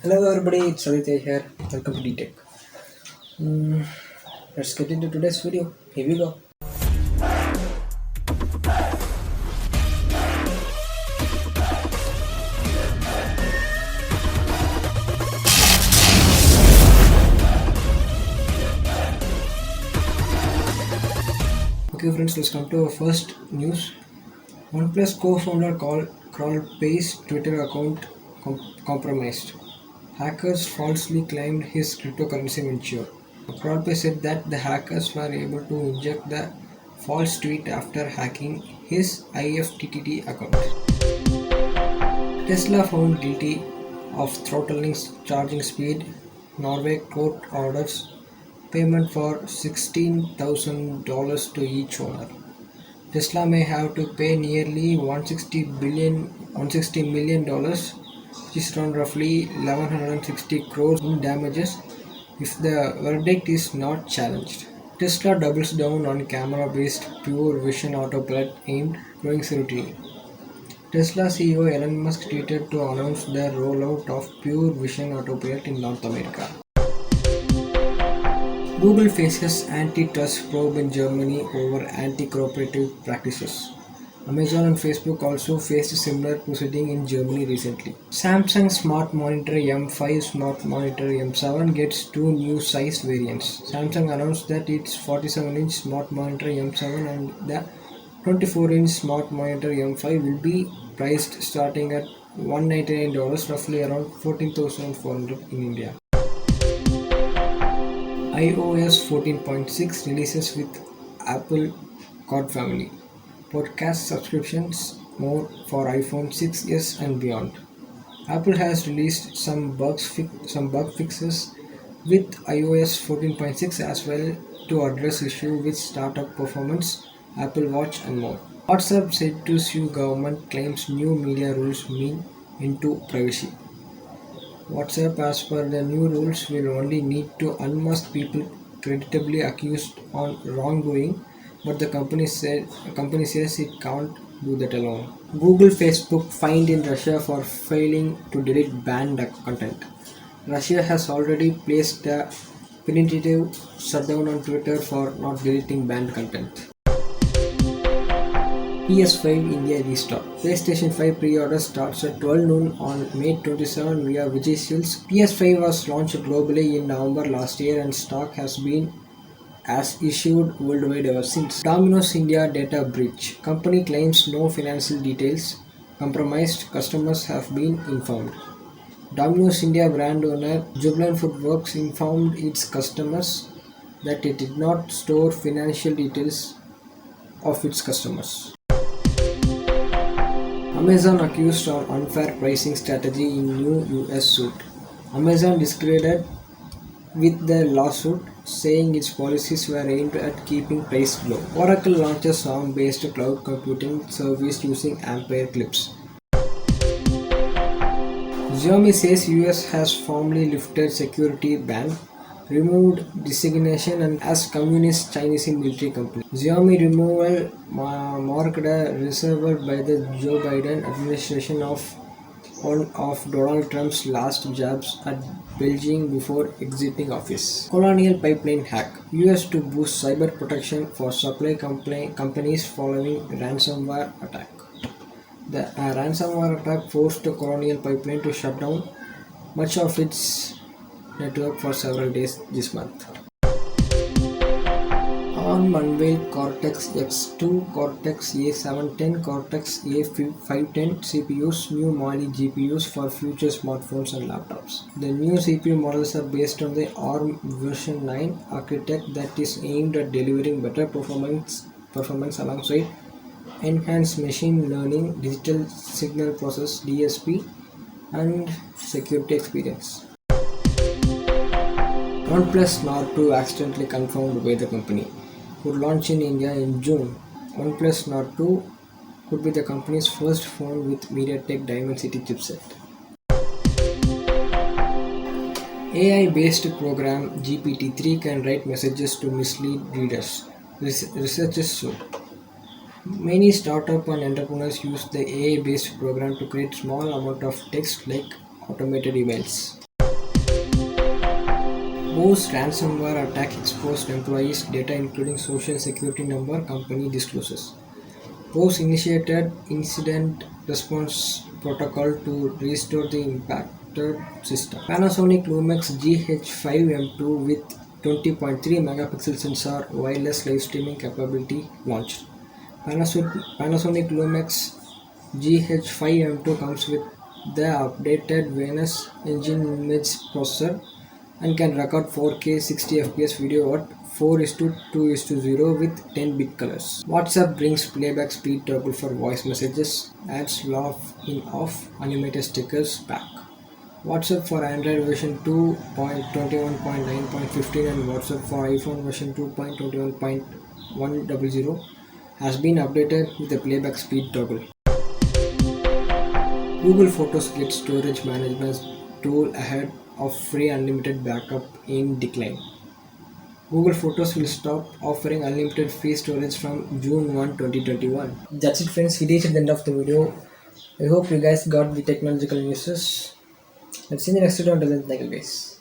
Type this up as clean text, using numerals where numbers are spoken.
Hello everybody, it's Aditya here. Welcome to DTech. Mm, let's get into today's video. Here we go. Okay friends, let's come to our first news. OnePlus co-founder Carl Pei's Twitter account compromised. Hackers falsely claimed his cryptocurrency venture. Carl Pei said that the hackers were able to inject the false tweet after hacking his IFTTT account. Tesla found guilty of throttling charging speed. Norway court orders payment for $16,000 to each owner. Tesla may have to pay nearly 160 million dollars, which is around roughly 1160 crores in damages if the verdict is not challenged. Tesla doubles down on camera-based pure vision autopilot aimed growing scrutiny. Tesla CEO Elon Musk tweeted to announce the rollout of Pure Vision Autopilot in North America. Google faces antitrust probe in Germany over anti-cooperative practices. Amazon and Facebook also faced similar proceeding in Germany recently. Samsung Smart Monitor M5 Smart Monitor M7 gets two new size variants. Samsung announced that its 47-inch Smart Monitor M7 and the 24-inch Smart Monitor M5 will be priced starting at $199, roughly around 14,400 in India. iOS 14.6 releases with Apple Card family. Podcast subscriptions more for iPhone 6s and beyond. Apple has released some bug fixes with iOS 14.6 as well to address issue with startup performance, Apple Watch and more. WhatsApp said to sue government claims new media rules mean into privacy. WhatsApp, as per the new rules, will only need to unmask people creditably accused on wrongdoing, but the company says it can't do that alone. Google Facebook fined in Russia for failing to delete banned content. Russia has already placed a punitive shutdown on Twitter for not deleting banned content. PS5 India restart. PlayStation 5 pre-order starts at 12 noon on May 27 via Vijay Sales. PS5 was launched globally in November last year and stock has been as issued worldwide ever since. Domino's India data breach. Company claims no financial details. Compromised customers have been informed. Domino's India brand owner Jubilant Foodworks informed its customers that it did not store financial details of its customers. Amazon accused of unfair pricing strategy in new US suit. Amazon discredited with the lawsuit, saying its policies were aimed at keeping price low. Oracle launches ARM-based cloud computing service using Ampere Clips. Xiaomi says US has formally lifted security ban, removed designation and as communist Chinese military company. Xiaomi removal marked a reserve by the Joe Biden administration of one of Donald Trump's last jabs at Beijing before exiting office. Colonial Pipeline hack. US to boost cyber protection for supply companies following ransomware attack. The ransomware attack forced Colonial Pipeline to shut down much of its network for several days this month. ARM unveiled Cortex X2, Cortex A710, Cortex A510 CPUs, new Mali GPUs for future smartphones and laptops. The new CPU models are based on the ARM version 9 architect that is aimed at delivering better performance alongside enhanced machine learning, digital signal process DSP, and security experience. OnePlus Nord 2 accidentally confirmed by the company. Would launch in India in June. OnePlus Nord 2 could be the company's first phone with MediaTek Dimensity chipset. AI-based program GPT-3 can write messages to mislead readers. Researchers show. Many startups and entrepreneurs use the AI-based program to create small amount of text like automated emails. Bo's ransomware attack exposed employees' data including social security number, company disclosures. Bose initiated incident response protocol to restore the impacted system. Panasonic Lumix GH5M2 with 20.3 megapixel sensor wireless live streaming capability launched. Panasonic Lumix GH5M2 comes with the updated Venus engine image processor and can record 4K 60 fps video at 4:2:0 with 10-bit colors. WhatsApp brings playback speed toggle for voice messages, adds laugh in off animated stickers back. WhatsApp for Android version 2.21.9.15 and WhatsApp for iPhone version 2.21.100 has been updated with a playback speed toggle. Google Photos gets storage management tool ahead of free unlimited backup in decline. Google Photos will stop offering unlimited free storage from June 1, 2021. That's it, friends. We reached the end of the video. I hope you guys got the technological news. Let's see you in the next video. Until then, thank you guys.